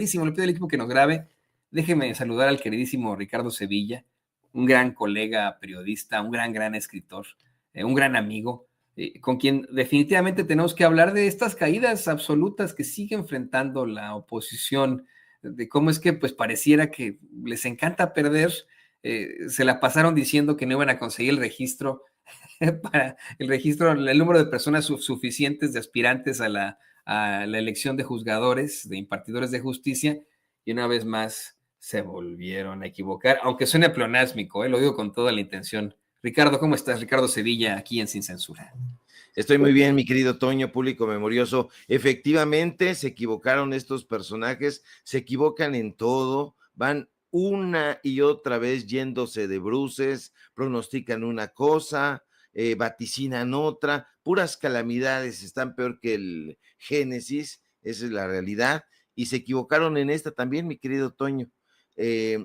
Le pido al equipo que nos grabe. Déjeme saludar al queridísimo Ricardo Sevilla, un gran colega periodista, un gran escritor, un gran amigo, con quien definitivamente tenemos que hablar de estas caídas absolutas que sigue enfrentando la oposición, de cómo es que pues pareciera que les encanta perder. Se la pasaron diciendo que no iban a conseguir el registro para el número de personas suficientes de aspirantes a la elección de juzgadores, de impartidores de justicia, y una vez más se volvieron a equivocar, aunque suene pleonásmico, lo digo con toda la intención. Ricardo, ¿cómo estás? Ricardo Sevilla, aquí en Sin Censura. Estoy muy bien, mi querido Toño, público memorioso. Efectivamente, se equivocaron estos personajes, se equivocan en todo, van una y otra vez yéndose de bruces, pronostican una cosa, vaticinan otra, puras calamidades, están peor que el Génesis, esa es la realidad, y se equivocaron en esta también, mi querido Toño.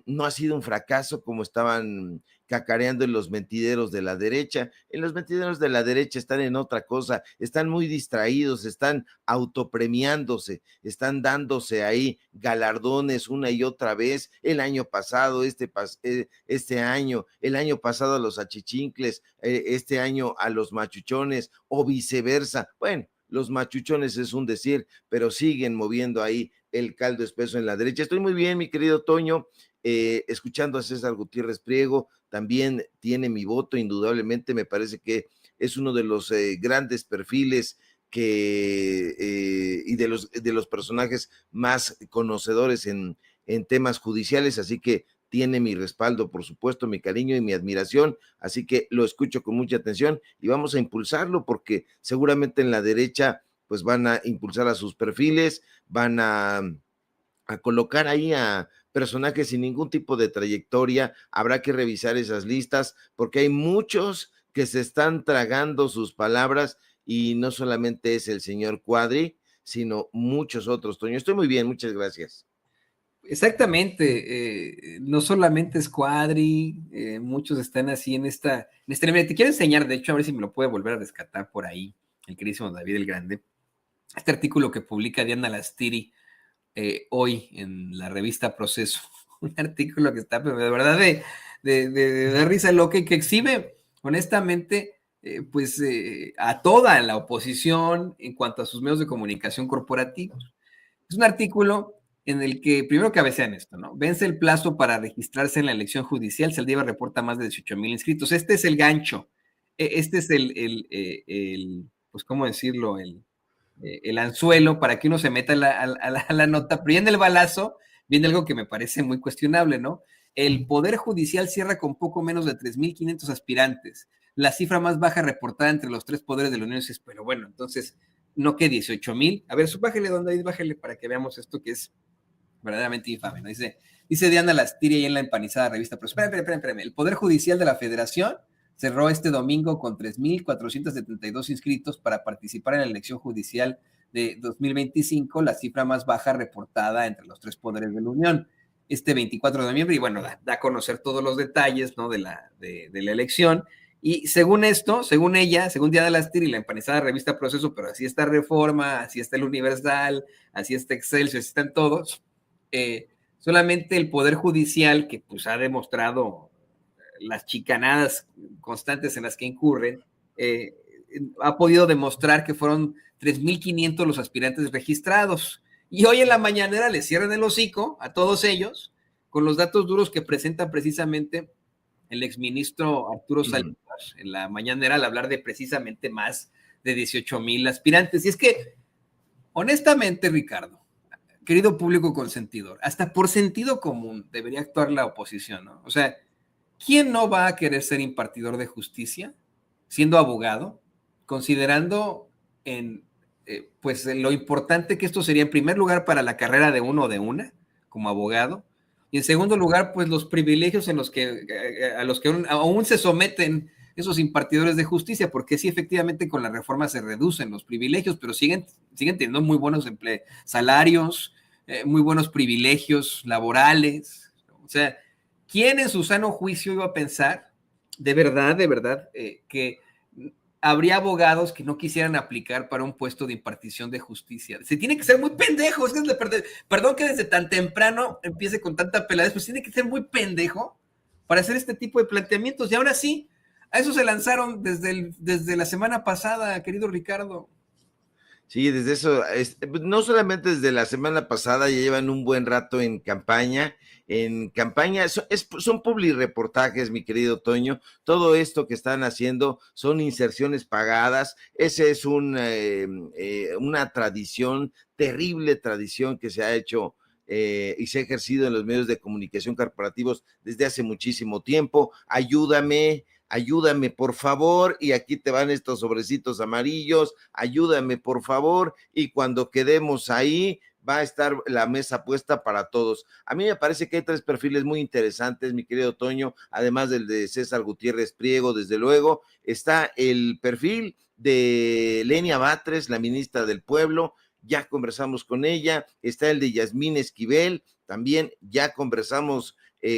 No ha sido un fracaso como estaban cacareando en los mentideros de la derecha. En los mentideros de la derecha están en otra cosa, están muy distraídos, están autopremiándose, están dándose ahí galardones una y otra vez, el año pasado, este año, el año pasado a los achichincles, este año a los machuchones o viceversa. Bueno, los machuchones es un decir, pero siguen moviendo ahí el caldo espeso en la derecha. Estoy muy bien, mi querido Toño, escuchando a César Gutiérrez Priego, también tiene mi voto, indudablemente, me parece que es uno de los grandes perfiles y de los personajes más conocedores en temas judiciales, así que tiene mi respaldo, por supuesto, mi cariño y mi admiración, así que lo escucho con mucha atención y vamos a impulsarlo porque seguramente en la derecha pues van a impulsar a sus perfiles, van a colocar ahí a personajes sin ningún tipo de trayectoria. Habrá que revisar esas listas porque hay muchos que se están tragando sus palabras y no solamente es el señor Cuadri, sino muchos otros. Toño, estoy muy bien, muchas gracias. Exactamente, no solamente es Cuadri, muchos están así en esta nivel. Te quiero enseñar, de hecho, a ver si me lo puede volver a rescatar por ahí, el queridísimo David el Grande, este artículo que publica Diana Lastiri hoy en la revista Proceso, un artículo que está, pero de verdad, de risa loca y que exhibe, honestamente, a toda la oposición en cuanto a sus medios de comunicación corporativos. Es un artículo en el que, primero cabecean esto, ¿no? Vence el plazo para registrarse en la elección judicial, Saldívar reporta más de 18,000 inscritos. Este es el gancho, este es pues, ¿cómo decirlo? El anzuelo para que uno se meta a la nota, pero ya en el balazo viene algo que me parece muy cuestionable, ¿no? El Poder Judicial cierra con poco menos de 3,500 aspirantes, la cifra más baja reportada entre los tres poderes de la Unión. Pero bueno, entonces, no que 18,000. A ver, bájale, don David, bájale para que veamos esto que es verdaderamente infame, ¿no? Dice Diana Lastiri ahí en la empanizada revista, pero espérame. El Poder Judicial de la Federación cerró este domingo con 3,472 inscritos para participar en la elección judicial de 2025, la cifra más baja reportada entre los tres poderes de la Unión. Este 24 de noviembre, y bueno, da a conocer todos los detalles, ¿no? de la elección. Y según esto, según ella, según Diana Lastiri, la empanizada revista Proceso, pero así está Reforma, así está el Universal, así está Excelsior, así están todos, solamente el Poder Judicial, que pues ha demostrado las chicanadas constantes en las que incurren, ha podido demostrar que fueron 3,500 los aspirantes registrados. Y hoy en la mañanera le cierran el hocico a todos ellos con los datos duros que presenta precisamente el exministro Arturo Saldívar en la mañanera al hablar de precisamente más de 18,000 aspirantes. Y es que, honestamente, Ricardo, querido público consentidor, hasta por sentido común debería actuar la oposición, ¿no? O sea, ¿quién no va a querer ser impartidor de justicia siendo abogado, considerando pues lo importante que esto sería en primer lugar para la carrera de uno o de una como abogado, y en segundo lugar, pues los privilegios a los que aún se someten esos impartidores de justicia, porque sí, efectivamente, con la reforma se reducen los privilegios, pero siguen teniendo muy buenos salarios, muy buenos privilegios laborales. O sea, ¿quién en su sano juicio iba a pensar, de verdad, que habría abogados que no quisieran aplicar para un puesto de impartición de justicia. Se tiene que ser muy pendejo. Perdón que desde tan temprano empiece con tanta peladez, pues tiene que ser muy pendejo para hacer este tipo de planteamientos. Y ahora sí, a eso se lanzaron desde la semana pasada, querido Ricardo. Sí, desde eso, no solamente desde la semana pasada, ya llevan un buen rato en campaña. Son publireportajes, mi querido Toño. Todo esto que están haciendo son inserciones pagadas. Ese es una tradición, terrible tradición que se ha hecho y se ha ejercido en los medios de comunicación corporativos desde hace muchísimo tiempo. Ayúdame, por favor, y aquí te van estos sobrecitos amarillos, ayúdame, por favor, y cuando quedemos ahí, va a estar la mesa puesta para todos. A mí me parece que hay 3 perfiles muy interesantes, mi querido Toño, además del de César Gutiérrez Priego, desde luego, está el perfil de Lenia Batres, la ministra del Pueblo, ya conversamos con ella, está el de Yasmín Esquivel, también ya conversamos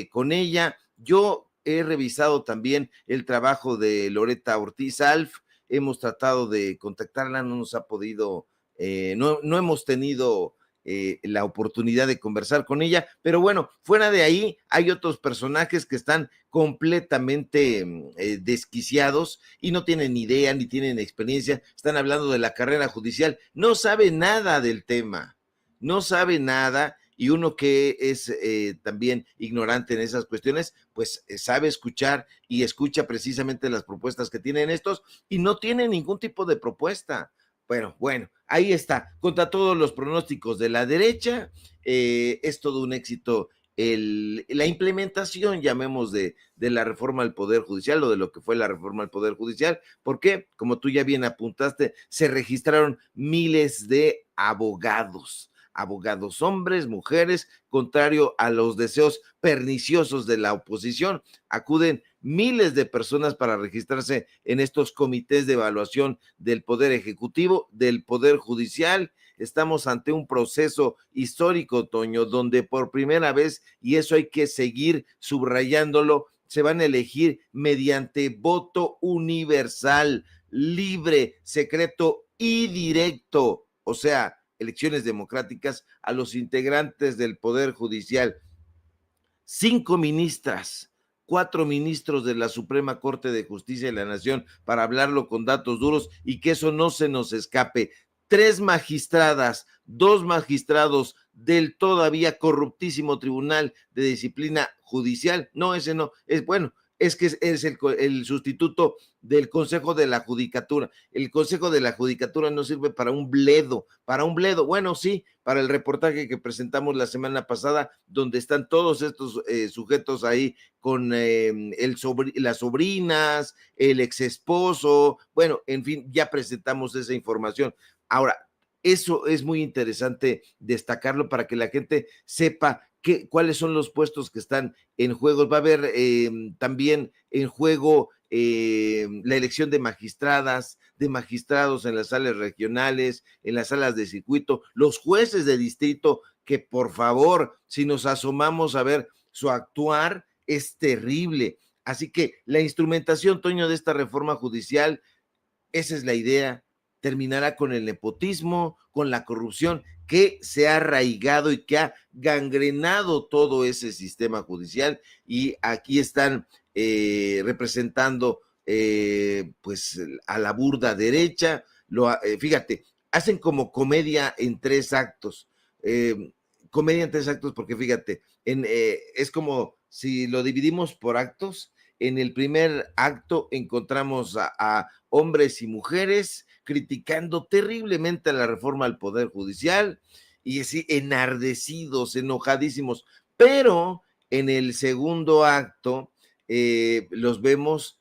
con ella. Yo he revisado también el trabajo de Loreta Ortiz Alf, hemos tratado de contactarla, no nos ha podido, no hemos tenido la oportunidad de conversar con ella, pero bueno, fuera de ahí hay otros personajes que están completamente desquiciados y no tienen idea ni tienen experiencia, están hablando de la carrera judicial, no sabe nada del tema, no sabe nada. Y uno que es también ignorante en esas cuestiones, pues sabe escuchar y escucha precisamente las propuestas que tienen estos y no tiene ningún tipo de propuesta. Bueno, ahí está. Contra todos los pronósticos de la derecha, es todo un éxito la implementación, llamemos, de la reforma al Poder Judicial o de lo que fue la reforma al Poder Judicial, porque, como tú ya bien apuntaste, se registraron miles de abogados, hombres, mujeres, contrario a los deseos perniciosos de la oposición. Acuden miles de personas para registrarse en estos comités de evaluación del Poder Ejecutivo, del Poder Judicial. Estamos ante un proceso histórico, Toño, donde por primera vez, y eso hay que seguir subrayándolo, se van a elegir mediante voto universal, libre, secreto y directo. O sea, elecciones democráticas a los integrantes del Poder Judicial. 5 ministras, 4 ministros de la Suprema Corte de Justicia de la Nación, para hablarlo con datos duros y que eso no se nos escape. 3 magistradas, 2 magistrados del todavía corruptísimo Tribunal de Disciplina Judicial. No, ese no, es bueno, es que es el sustituto del Consejo de la Judicatura. El Consejo de la Judicatura no sirve para un bledo, bueno, sí, para el reportaje que presentamos la semana pasada, donde están todos estos sujetos ahí con las sobrinas, el ex esposo, bueno, en fin, ya presentamos esa información. Ahora, eso es muy interesante destacarlo para que la gente sepa cuáles son los puestos que están en juego. Va a haber también en juego la elección de magistradas, de magistrados en las salas regionales, en las salas de circuito, los jueces de distrito, que por favor, si nos asomamos a ver su actuar, es terrible. Así que la instrumentación, Toño, de esta reforma judicial, esa es la idea, terminará con el nepotismo, con la corrupción que se ha arraigado y que ha gangrenado todo ese sistema judicial, y aquí están representando pues a la burda derecha. Fíjate, hacen como comedia en 3 actos, porque fíjate, es como si lo dividimos por actos. En el primer acto encontramos a hombres y mujeres criticando terriblemente la reforma al Poder Judicial y así enardecidos, enojadísimos, pero en el segundo acto los vemos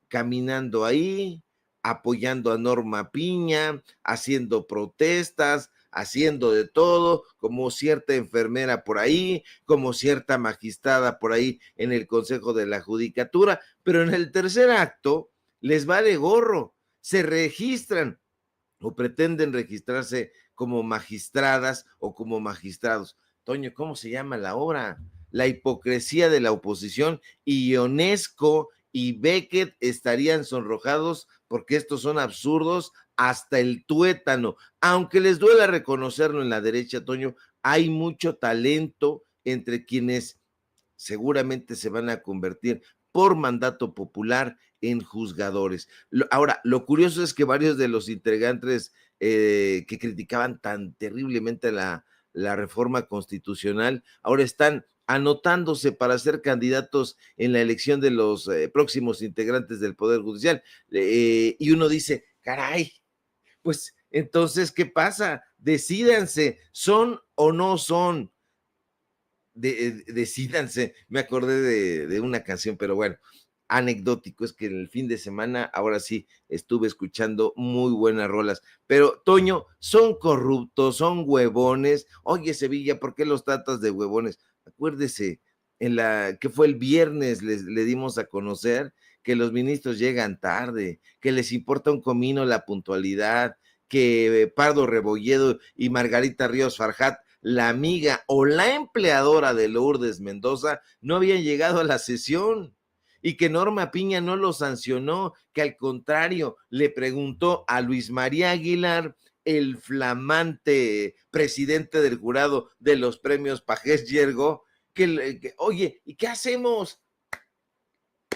caminando ahí, apoyando a Norma Piña, haciendo protestas, haciendo de todo, como cierta enfermera por ahí, como cierta magistrada por ahí en el Consejo de la Judicatura, pero en el tercer acto les vale gorro, se registran o pretenden registrarse como magistradas o como magistrados. Toño, ¿cómo se llama la obra? La hipocresía de la oposición, y Ionesco y Beckett estarían sonrojados porque estos son absurdos hasta el tuétano. Aunque les duela reconocerlo en la derecha, Toño, hay mucho talento entre quienes seguramente se van a convertir por mandato popular en juzgadores. Ahora, lo curioso es que varios de los integrantes que criticaban tan terriblemente la reforma constitucional, ahora están anotándose para ser candidatos en la elección de los próximos integrantes del Poder Judicial. Y uno dice, caray, pues entonces, ¿qué pasa? Decídanse, ¿son o no son? Decídanse, me acordé de una canción, pero bueno, anecdótico, es que en el fin de semana, ahora sí, estuve escuchando muy buenas rolas, pero Toño, son corruptos, son huevones. Oye, Sevilla, ¿por qué los tratas de huevones? Acuérdese, que fue el viernes, le dimos a conocer que los ministros llegan tarde, que les importa un comino la puntualidad, que Pardo Rebolledo y Margarita Ríos Farjat, la amiga o la empleadora de Lourdes Mendoza, no habían llegado a la sesión y que Norma Piña no lo sancionó, que al contrario le preguntó a Luis María Aguilar, el flamante presidente del jurado de los premios Pajés Yergo, oye, ¿y qué hacemos?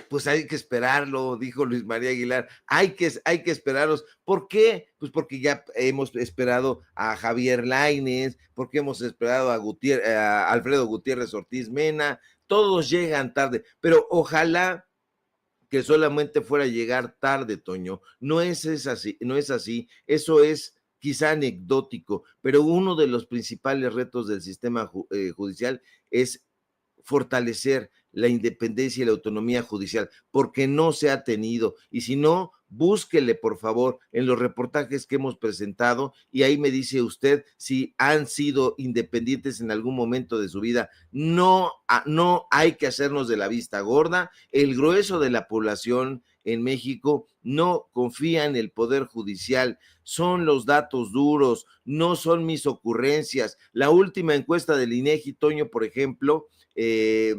Pues hay que esperarlo, dijo Luis María Aguilar, hay que esperarlos. ¿Por qué? Pues porque ya hemos esperado a Javier Lainez, porque hemos esperado a Alfredo Gutiérrez Ortiz Mena, todos llegan tarde, pero ojalá que solamente fuera a llegar tarde, Toño. No es así, no es así, eso es quizá anecdótico, pero uno de los principales retos del sistema judicial es fortalecer la independencia y la autonomía judicial, porque no se ha tenido, y si no, búsquele por favor en los reportajes que hemos presentado y ahí me dice usted si han sido independientes en algún momento de su vida. No, no hay que hacernos de la vista gorda. El grueso de la población en México no confía en el Poder Judicial, son los datos duros, no son mis ocurrencias. La última encuesta del INEGI, Toño, por ejemplo,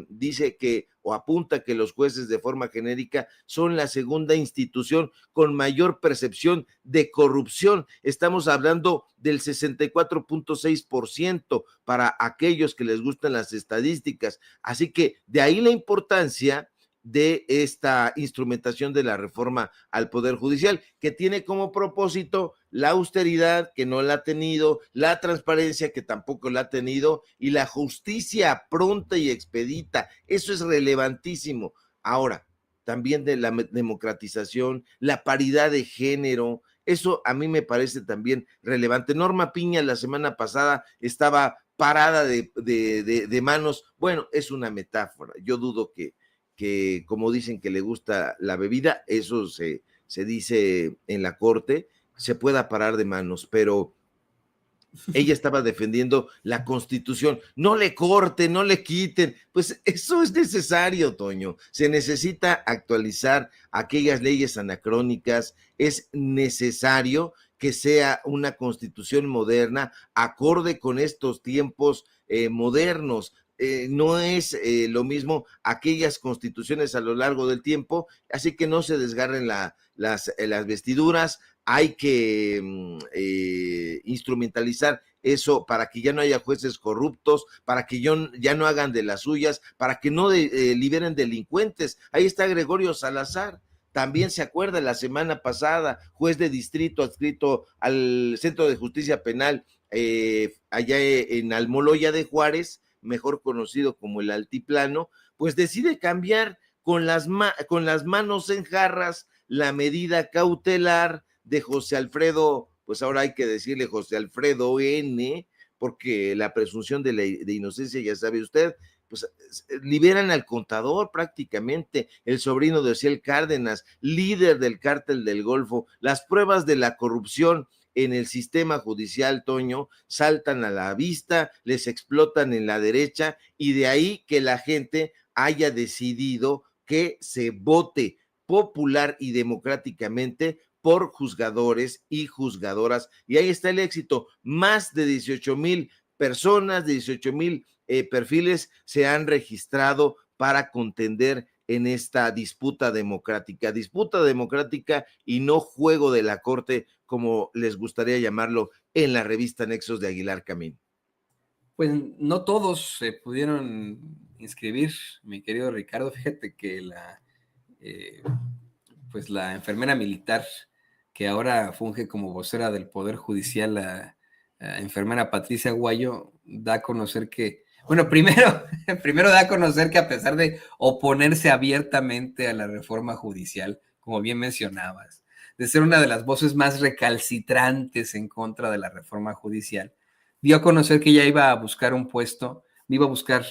dice que o apunta que los jueces de forma genérica son la segunda institución con mayor percepción de corrupción. Estamos hablando del 64.6% para aquellos que les gustan las estadísticas. Así que de ahí la importancia de esta instrumentación de la reforma al Poder Judicial, que tiene como propósito la austeridad, que no la ha tenido, la transparencia, que tampoco la ha tenido, y la justicia pronta y expedita. Eso es relevantísimo. Ahora, también de la democratización, la paridad de género, eso a mí me parece también relevante. Norma Piña la semana pasada estaba parada de manos. Bueno, es una metáfora. Yo dudo que como dicen que le gusta la bebida, eso se dice en la corte, se pueda parar de manos, pero ella estaba defendiendo la Constitución. No le corten, no le quiten. Pues eso es necesario, Toño. Se necesita actualizar aquellas leyes anacrónicas. Es necesario que sea una Constitución moderna, acorde con estos tiempos modernos. No es lo mismo aquellas constituciones a lo largo del tiempo, así que no se desgarren las vestiduras. Hay que instrumentalizar eso para que ya no haya jueces corruptos, para que ya no hagan de las suyas, para que no liberen delincuentes. Ahí está Gregorio Salazar. También se acuerda la semana pasada, juez de distrito adscrito al Centro de Justicia Penal allá en Almoloya de Juárez, mejor conocido como el Altiplano, pues decide cambiar con las manos en jarras la medida cautelar de José Alfredo, pues ahora hay que decirle José Alfredo N., porque la presunción de inocencia, ya sabe usted, pues liberan al contador prácticamente, el sobrino de Ociel Cárdenas, líder del cártel del Golfo. Las pruebas de la corrupción en el sistema judicial, Toño, saltan a la vista, les explotan en la derecha, y de ahí que la gente haya decidido que se vote popular y democráticamente por juzgadores y juzgadoras, y ahí está el éxito. Más de 18,000 personas, 18,000 perfiles se han registrado para contender en esta disputa democrática y no juego de la corte, como les gustaría llamarlo en la revista Nexos de Aguilar Camín? Pues no todos se pudieron inscribir, mi querido Ricardo. Fíjate que pues la enfermera militar que ahora funge como vocera del Poder Judicial, la enfermera Patricia Aguayo, da a conocer que, bueno, primero da a conocer que a pesar de oponerse abiertamente a la reforma judicial, como bien mencionabas, de ser una de las voces más recalcitrantes en contra de la reforma judicial, dio a conocer que ella iba a buscar un puesto, iba a buscar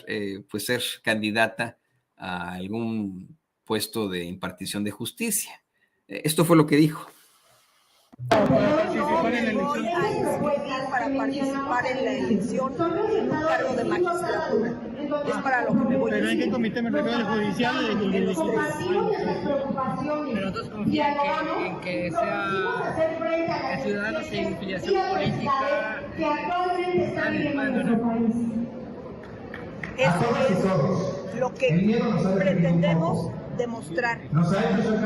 pues ser candidata a algún puesto de impartición de justicia. Esto fue lo que dijo. No me voy a inscribir para participar en la elección en un cargo de magistratura. Es para lo que me voy a inscribir. ¿Pero en qué comité me refiero, el judicial o el En los tres. Pero entonces confía en que sea ciudadanos sin filiación política. Eso es lo que pretendemos demostrar,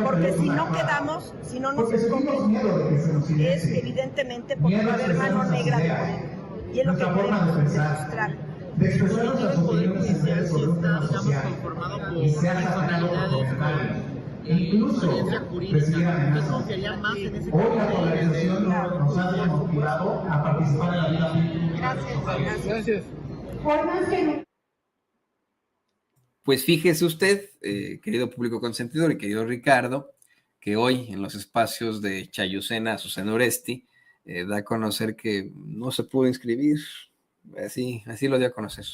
porque si no quedamos, si no nos escogen, es evidentemente porque va a haber mano negra de Morena, y es lo que queremos demostrar. El Poder Judicial sí está, digamos, conformado por personalidades con experiencia jurídica. ¿Usted confiaría más en ese comité? Gracias. Pues fíjese usted, querido público consentidor y querido Ricardo, que hoy en los espacios de Chayucena, Susana Oresti, da a conocer que no se pudo inscribir. Así lo dio a conocer.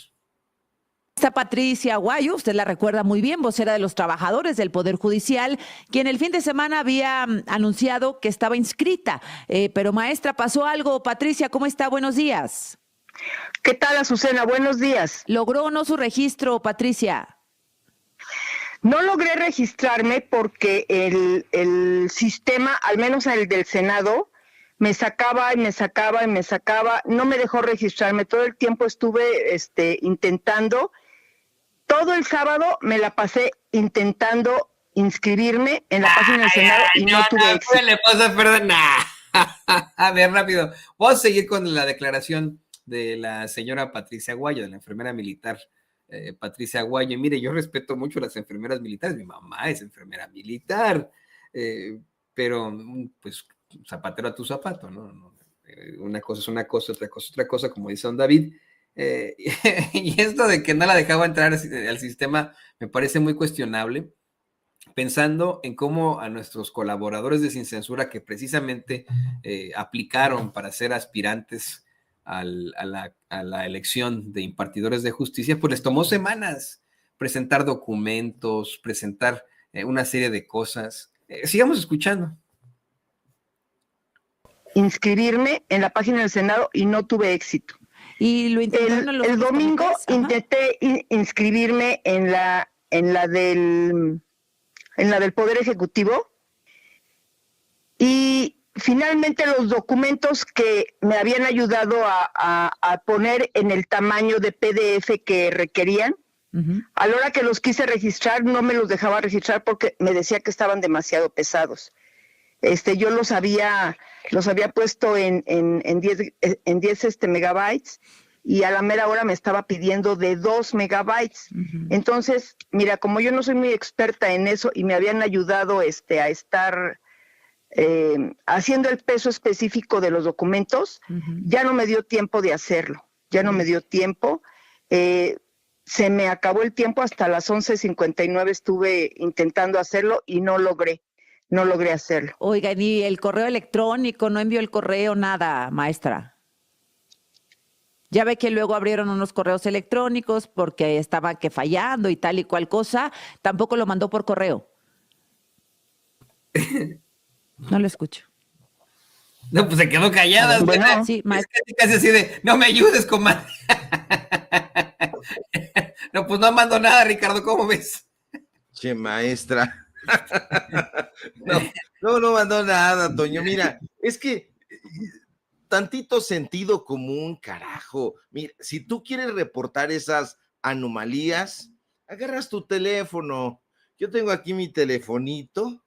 Está Patricia Aguayo, usted la recuerda muy bien, vocera de los trabajadores del Poder Judicial, quien el fin de semana había anunciado que estaba inscrita. Pero maestra, ¿pasó algo? Patricia, ¿cómo está? Buenos días. ¿Qué tal, Azucena? Buenos días. ¿Logró o no su registro, Patricia? No logré registrarme porque el sistema, al menos el del Senado, me sacaba, no me dejó registrarme. Todo el tiempo estuve intentando. Todo el sábado me la pasé intentando inscribirme en la página del Senado y no tuve éxito. ¿Qué le pasa? Perdón. A ver, rápido. Vamos a seguir con la declaración de la señora Patricia Aguayo, de la enfermera militar Patricia Aguayo. Mire, yo respeto mucho a las enfermeras militares. Mi mamá es enfermera militar, pero pues zapatero a tu zapato, ¿no? Una cosa es una cosa, otra cosa es otra cosa, como dice don David. Y esto de que no la dejaba entrar al sistema me parece muy cuestionable, pensando en cómo a nuestros colaboradores de Sin Censura, que precisamente aplicaron para ser aspirantes a la elección de impartidores de justicia, pues les tomó semanas presentar documentos, presentar una serie de cosas. Sigamos escuchando. Inscribirme en la página del Senado y no tuve éxito. Y lo intentaron el domingo intenté inscribirme en la del Poder Ejecutivo y finalmente los documentos que me habían ayudado a poner en el tamaño de PDF que requerían, a la hora que los quise registrar no me los dejaba registrar porque me decía que estaban demasiado pesados. Yo los había puesto en 10 megabytes y a la mera hora me estaba pidiendo de 2 megabytes. Entonces, mira, como yo no soy muy experta en eso y me habían ayudado a estar haciendo el peso específico de los documentos, ya no me dio tiempo de hacerlo, se me acabó el tiempo, hasta las 11:59 estuve intentando hacerlo y no logré hacerlo. Oiga, ni el correo electrónico, no envió el correo, nada, maestra. Ya ve que luego abrieron unos correos electrónicos porque estaban fallando y tal y cual cosa, tampoco lo mandó por correo. No lo escucho. No, pues se quedó callada. Bueno, ¿verdad? sí, maestra. Es casi así de, no me ayudes, comadre. No, pues no mando nada, Ricardo, ¿cómo ves? Che, maestra. No mandó nada, Toño. Mira, es que tantito sentido común, carajo. Mira, si tú quieres reportar esas anomalías, agarras tu teléfono Yo tengo aquí mi telefonito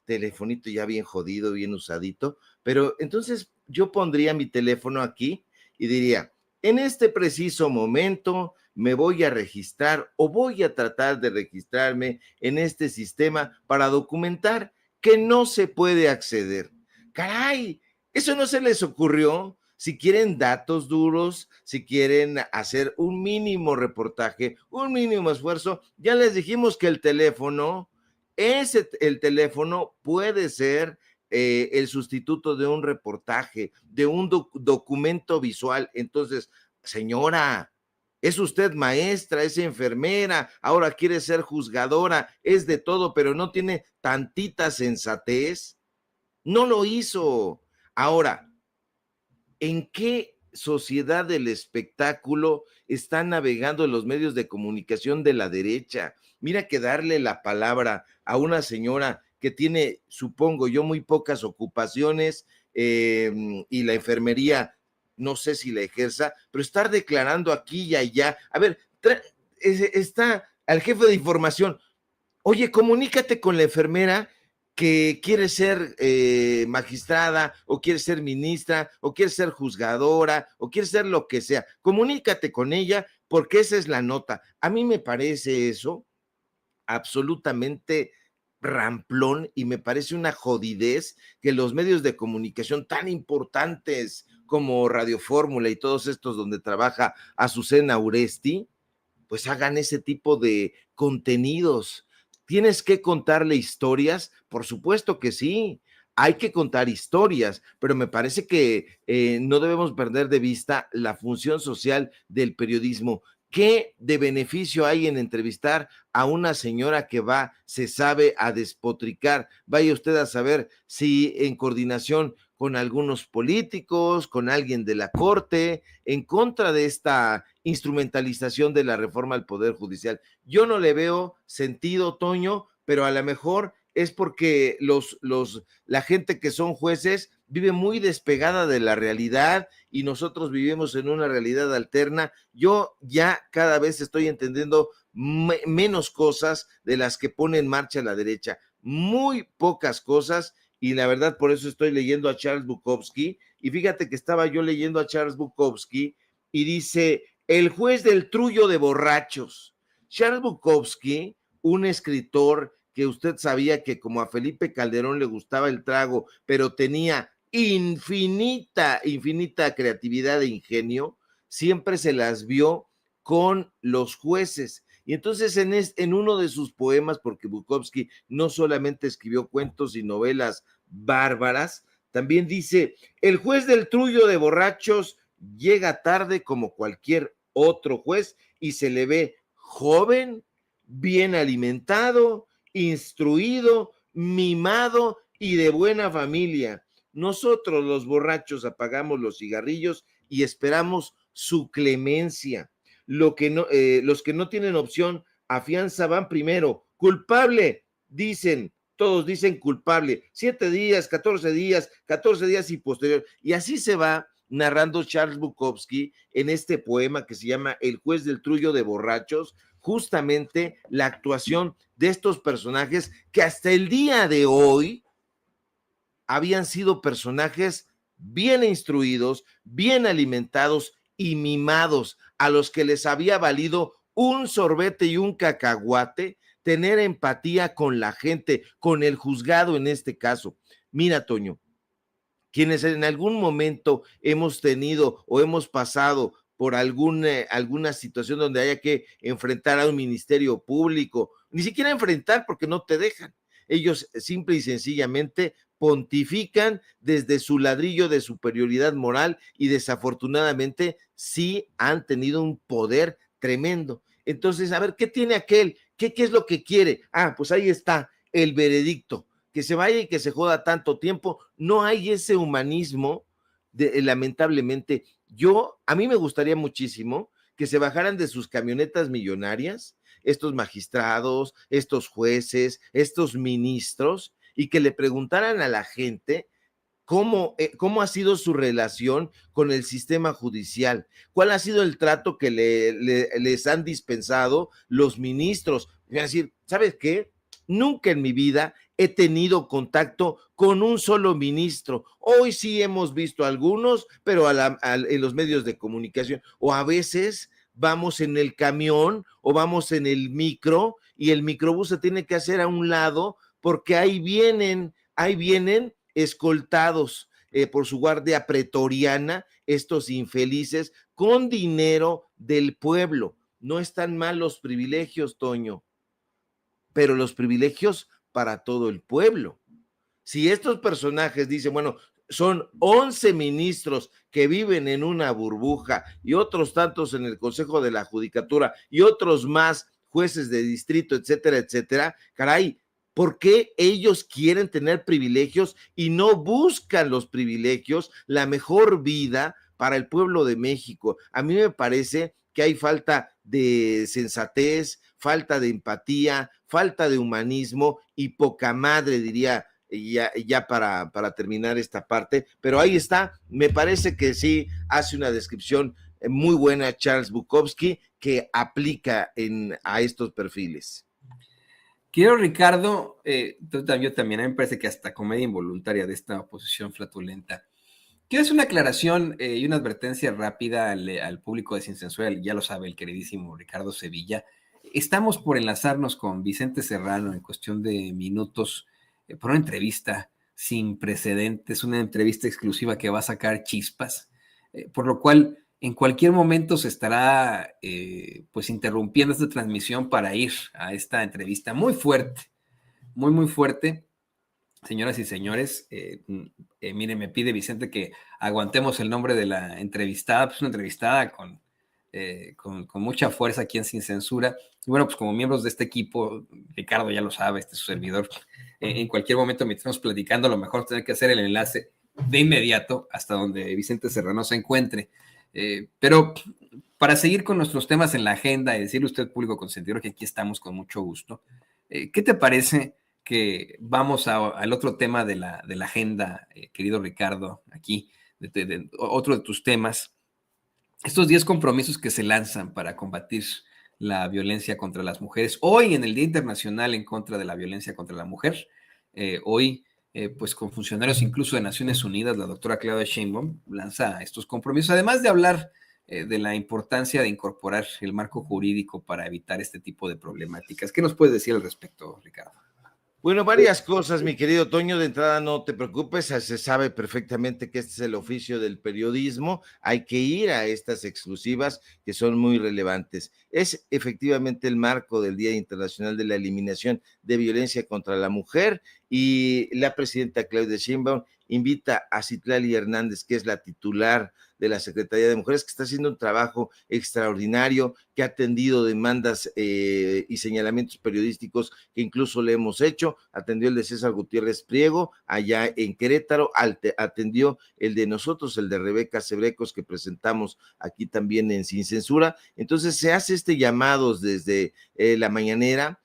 ya bien jodido, bien usadito, pero entonces yo pondría mi teléfono aquí y diría, en este preciso momento me voy a registrar o voy a tratar de registrarme en este sistema para documentar que no se puede acceder. ¡Caray! ¿Eso no se les ocurrió? Si quieren datos duros, si quieren hacer un mínimo reportaje, un mínimo esfuerzo, ya les dijimos que el teléfono puede ser el sustituto de un reportaje, de un documento visual. Entonces, señora, es usted maestra, es enfermera, ahora quiere ser juzgadora, es de todo, pero no tiene tantita sensatez. No lo hizo. Ahora, ¿en qué sociedad del espectáculo están navegando los medios de comunicación de la derecha? Mira que darle la palabra a una señora que tiene, supongo yo, muy pocas ocupaciones y la enfermería, no sé si la ejerza, pero estar declarando aquí y allá. A ver, está al jefe de información. Oye, comunícate con la enfermera que quiere ser magistrada o quiere ser ministra o quiere ser juzgadora o quiere ser lo que sea. Comunícate con ella porque esa es la nota. A mí me parece eso absolutamente ramplón y me parece una jodidez que los medios de comunicación tan importantes como Radio Fórmula y todos estos donde trabaja Azucena Uresti, pues hagan ese tipo de contenidos. ¿Tienes que contarle historias? Por supuesto que sí, hay que contar historias, pero me parece que no debemos perder de vista la función social del periodismo. ¿Qué de beneficio hay en entrevistar a una señora que se sabe a despotricar? Vaya usted a saber si en coordinación con algunos políticos, con alguien de la corte, en contra de esta instrumentalización de la reforma al Poder Judicial. Yo no le veo sentido, Toño, pero a lo mejor es porque la gente que son jueces vive muy despegada de la realidad y nosotros vivimos en una realidad alterna. Yo ya cada vez estoy entendiendo menos cosas de las que pone en marcha la derecha, muy pocas cosas, y la verdad por eso estoy leyendo a Charles Bukowski, y fíjate que estaba yo leyendo a Charles Bukowski y dice, el juez del trullo de borrachos. Charles Bukowski, un escritor que usted sabía que como a Felipe Calderón le gustaba el trago, pero tenía infinita creatividad e ingenio, siempre se las vio con los jueces. Y entonces en uno de sus poemas, porque Bukowski no solamente escribió cuentos y novelas bárbaras, también dice, el juez del trullo de borrachos llega tarde como cualquier otro juez y se le ve joven, bien alimentado, instruido, mimado y de buena familia. Nosotros los borrachos apagamos los cigarrillos y esperamos su clemencia. Los que no tienen opción a fianza van primero. Culpable, dicen, todos dicen culpable. 7 días, 14 días y posterior. Y así se va narrando Charles Bukowski en este poema que se llama El juez del trullo de borrachos, justamente la actuación de estos personajes que hasta el día de hoy habían sido personajes bien instruidos, bien alimentados y mimados, a los que les había valido un sorbete y un cacahuate, tener empatía con la gente, con el juzgado en este caso. Mira, Toño, quienes en algún momento hemos tenido o hemos pasado por alguna situación donde haya que enfrentar a un ministerio público, ni siquiera enfrentar porque no te dejan. Ellos simple y sencillamente pontifican desde su ladrillo de superioridad moral y desafortunadamente sí han tenido un poder tremendo. Entonces, a ver, ¿qué tiene aquel? ¿Qué es lo que quiere? Ah, pues ahí está el veredicto. Que se vaya y que se joda tanto tiempo. No hay ese humanismo, lamentablemente. A mí me gustaría muchísimo que se bajaran de sus camionetas millonarias estos magistrados, estos jueces, estos ministros, y que le preguntaran a la gente cómo ha sido su relación con el sistema judicial, cuál ha sido el trato que les han dispensado los ministros. Es decir, ¿sabes qué? nunca en mi vida he tenido contacto con un solo ministro. Hoy sí hemos visto algunos, pero en los medios de comunicación, o a veces vamos en el camión o vamos en el micro y el microbús se tiene que hacer a un lado porque ahí vienen escoltados por su guardia pretoriana, estos infelices, con dinero del pueblo. No están mal los privilegios, Toño, pero los privilegios para todo el pueblo. Si estos personajes dicen, bueno, son 11 ministros que viven en una burbuja y otros tantos en el Consejo de la Judicatura y otros más jueces de distrito, etcétera, etcétera, caray, ¿por qué ellos quieren tener privilegios y no buscan los privilegios, la mejor vida para el pueblo de México? A mí me parece que hay falta de sensatez, falta de empatía, falta de humanismo y poca madre, diría ya para terminar esta parte, pero ahí está, me parece que sí hace una descripción muy buena Charles Bukowski que aplica a estos perfiles. Quiero, Ricardo, yo también, a mí me parece que hasta comedia involuntaria de esta oposición flatulenta. Quiero hacer una aclaración y una advertencia rápida al público de Sin Censura, ya lo sabe el queridísimo Ricardo Sevilla. Estamos por enlazarnos con Vicente Serrano en cuestión de minutos por una entrevista sin precedentes, una entrevista exclusiva que va a sacar chispas, por lo cual en cualquier momento se estará pues interrumpiendo esta transmisión para ir a esta entrevista muy fuerte, muy fuerte. Señoras y señores, miren, me pide Vicente que aguantemos el nombre de la entrevistada, pues una entrevistada con mucha fuerza aquí en Sin Censura. Y bueno, pues como miembros de este equipo, Ricardo ya lo sabe, este es su servidor, en cualquier momento mientras estamos platicando, a lo mejor tener que hacer el enlace de inmediato hasta donde Vicente Serrano se encuentre. Pero para seguir con nuestros temas en la agenda y decirle a usted, público consentidor, que aquí estamos con mucho gusto, ¿qué te parece que vamos al otro tema de la agenda, querido Ricardo, aquí, otro de tus temas? Estos 10 compromisos que se lanzan para combatir la violencia contra las mujeres. Hoy, en el Día Internacional en contra de la violencia contra la mujer, hoy, pues con funcionarios incluso de Naciones Unidas, la doctora Claudia Sheinbaum lanza estos compromisos, además de hablar de la importancia de incorporar el marco jurídico para evitar este tipo de problemáticas. ¿Qué nos puedes decir al respecto, Ricardo? Bueno, varias cosas, mi querido Toño. De entrada, no te preocupes, se sabe perfectamente que este es el oficio del periodismo. Hay que ir a estas exclusivas que son muy relevantes. Es efectivamente el marco del Día Internacional de la Eliminación de Violencia contra la Mujer y la presidenta Claudia Sheinbaum invita a Citlali Hernández, que es la titular de la Secretaría de Mujeres, que está haciendo un trabajo extraordinario, que ha atendido demandas y señalamientos periodísticos que incluso le hemos hecho. Atendió el de César Gutiérrez Priego allá en Querétaro, atendió el de nosotros, el de Rebeca Sebrecos, que presentamos aquí también en Sin Censura. Entonces se hace este llamado desde la mañanera,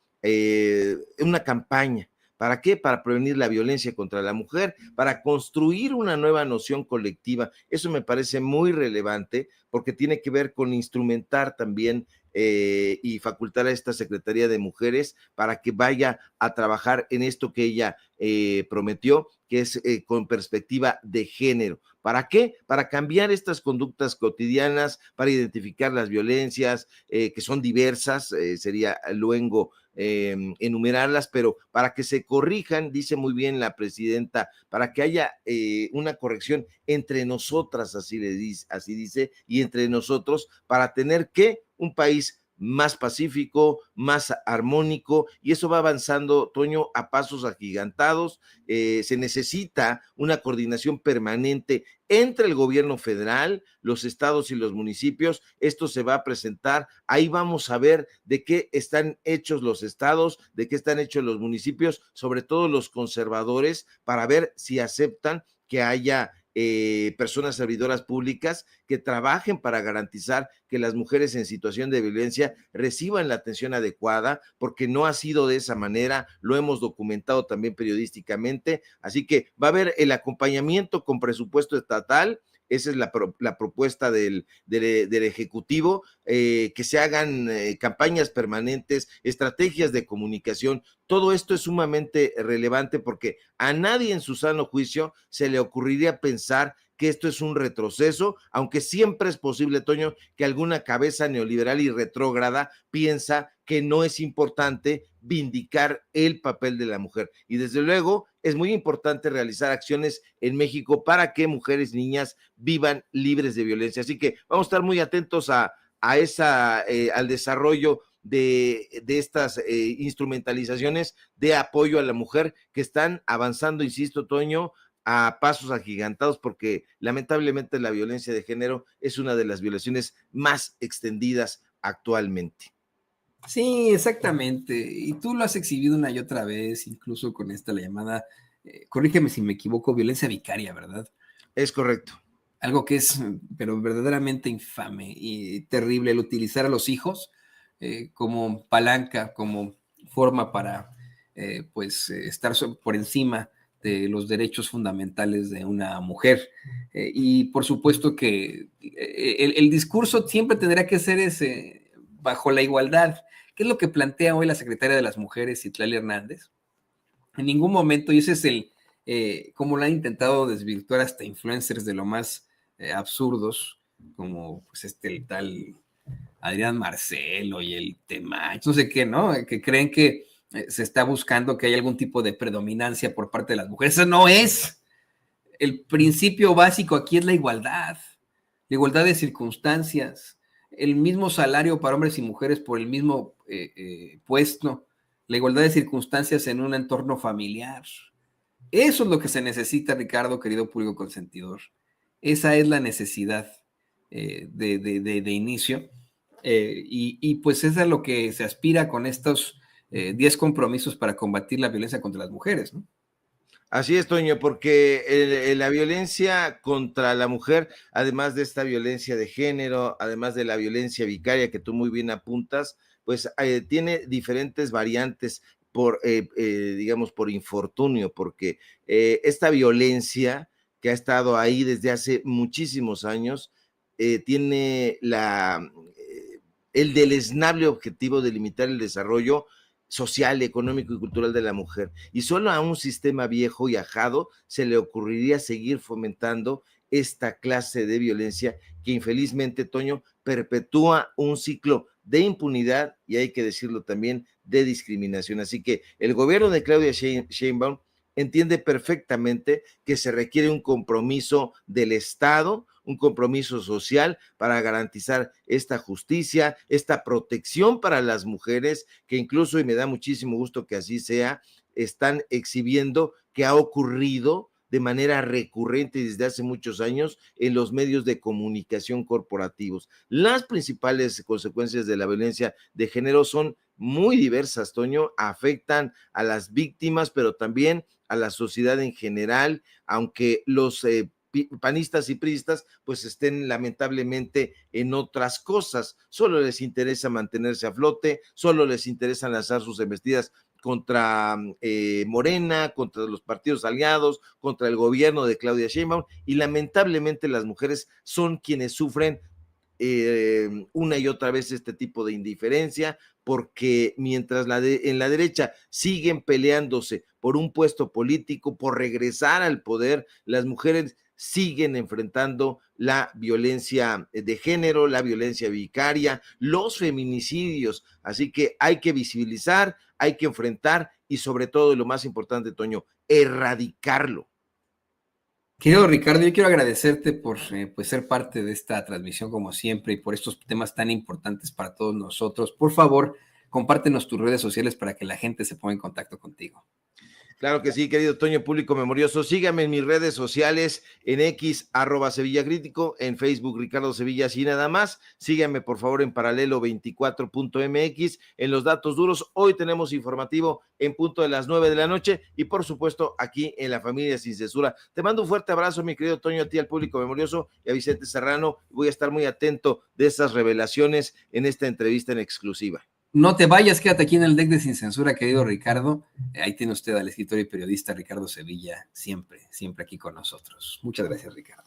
una campaña. ¿Para qué? Para prevenir la violencia contra la mujer, para construir una nueva noción colectiva. Eso me parece muy relevante porque tiene que ver con instrumentar también y facultar a esta Secretaría de Mujeres para que vaya a trabajar en esto que ella prometió, que es con perspectiva de género. ¿Para qué? Para cambiar estas conductas cotidianas, para identificar las violencias que son diversas, sería luengo enumerarlas, pero para que se corrijan, dice muy bien la presidenta, para que haya una corrección entre nosotras, así dice, y entre nosotros, para tener que un país más pacífico, más armónico, y eso va avanzando, Toño, a pasos agigantados. Se necesita una coordinación permanente entre el gobierno federal, los estados y los municipios. Esto se va a presentar, ahí vamos a ver de qué están hechos los estados, de qué están hechos los municipios, sobre todo los conservadores, para ver si aceptan que haya personas servidoras públicas que trabajen para garantizar que las mujeres en situación de violencia reciban la atención adecuada, porque no ha sido de esa manera, lo hemos documentado también periodísticamente, así que va a haber el acompañamiento con presupuesto estatal esa es la propuesta del Ejecutivo, que se hagan campañas permanentes, estrategias de comunicación. Todo esto es sumamente relevante porque a nadie en su sano juicio se le ocurriría pensar que esto es un retroceso, aunque siempre es posible, Toño, que alguna cabeza neoliberal y retrógrada piensa que no es importante vindicar el papel de la mujer. Y desde luego es muy importante realizar acciones en México para que mujeres y niñas vivan libres de violencia. Así que vamos a estar muy atentos al desarrollo de estas instrumentalizaciones de apoyo a la mujer que están avanzando, insisto, Toño, a pasos agigantados, porque lamentablemente la violencia de género es una de las violaciones más extendidas actualmente. Sí, exactamente. Y tú lo has exhibido una y otra vez, incluso con la llamada, corrígeme si me equivoco, violencia vicaria, ¿verdad? Es correcto. Algo que es, pero verdaderamente infame y terrible, el utilizar a los hijos como palanca, como forma para, estar por encima de los derechos fundamentales de una mujer. Y por supuesto que el discurso siempre tendrá que ser ese, bajo la igualdad. ¿Qué es lo que plantea hoy la secretaria de las Mujeres, Citlali Hernández? En ningún momento, y ese es como lo han intentado desvirtuar hasta influencers de lo más absurdos, como pues el tal Adrián Marcelo y el Temach, no sé qué, ¿no? Que creen que se está buscando que haya algún tipo de predominancia por parte de las mujeres. Eso no es. El principio básico aquí es la igualdad de circunstancias, el mismo salario para hombres y mujeres por el mismo puesto, la igualdad de circunstancias en un entorno familiar. Eso es lo que se necesita, Ricardo, querido público consentidor. Esa es la necesidad de inicio. Y pues es a lo que se aspira con estos 10 compromisos para combatir la violencia contra las mujeres, ¿no? Así es, Toño, porque la violencia contra la mujer, además de esta violencia de género, además de la violencia vicaria que tú muy bien apuntas, pues tiene diferentes variantes digamos, por infortunio, porque esta violencia que ha estado ahí desde hace muchísimos años, tiene el deleznable objetivo de limitar el desarrollo social, económico y cultural de la mujer. Y solo a un sistema viejo y ajado se le ocurriría seguir fomentando esta clase de violencia que infelizmente, Toño, perpetúa un ciclo de impunidad y hay que decirlo también, de discriminación. Así que el gobierno de Claudia Sheinbaum entiende perfectamente que se requiere un compromiso del Estado, un compromiso social para garantizar esta justicia, esta protección para las mujeres, que incluso, y me da muchísimo gusto que así sea, están exhibiendo que ha ocurrido de manera recurrente desde hace muchos años en los medios de comunicación corporativos. Las principales consecuencias de la violencia de género son muy diversas, Toño, afectan a las víctimas, pero también a la sociedad en general, aunque los panistas y priistas pues estén lamentablemente en otras cosas, solo les interesa mantenerse a flote, solo les interesa lanzar sus embestidas contra Morena, contra los partidos aliados, contra el gobierno de Claudia Sheinbaum, y lamentablemente las mujeres son quienes sufren una y otra vez este tipo de indiferencia, porque mientras en la derecha siguen peleándose por un puesto político, por regresar al poder, las mujeres siguen enfrentando la violencia de género, la violencia vicaria, los feminicidios. Así que hay que visibilizar, hay que enfrentar y sobre todo, y lo más importante, Toño, erradicarlo. Querido Ricardo, yo quiero agradecerte por pues ser parte de esta transmisión como siempre y por estos temas tan importantes para todos nosotros. Por favor, compártenos tus redes sociales para que la gente se ponga en contacto contigo. Claro que sí, querido Toño, público memorioso. Síganme en mis redes sociales, en X, @SevillaCrítico, en Facebook, Ricardo Sevilla, así nada más. Síganme, por favor, en paralelo24.mx, en los datos duros. Hoy tenemos informativo en punto de las 9 de la noche y, por supuesto, aquí en La Familia Sin Censura. Te mando un fuerte abrazo, mi querido Toño, a ti, al público memorioso y a Vicente Serrano. Voy a estar muy atento de esas revelaciones en esta entrevista en exclusiva. No te vayas, quédate aquí en el deck de Sin Censura, querido Ricardo. Ahí tiene usted al escritor y periodista Ricardo Sevilla, siempre, siempre aquí con nosotros. Muchas gracias, Ricardo.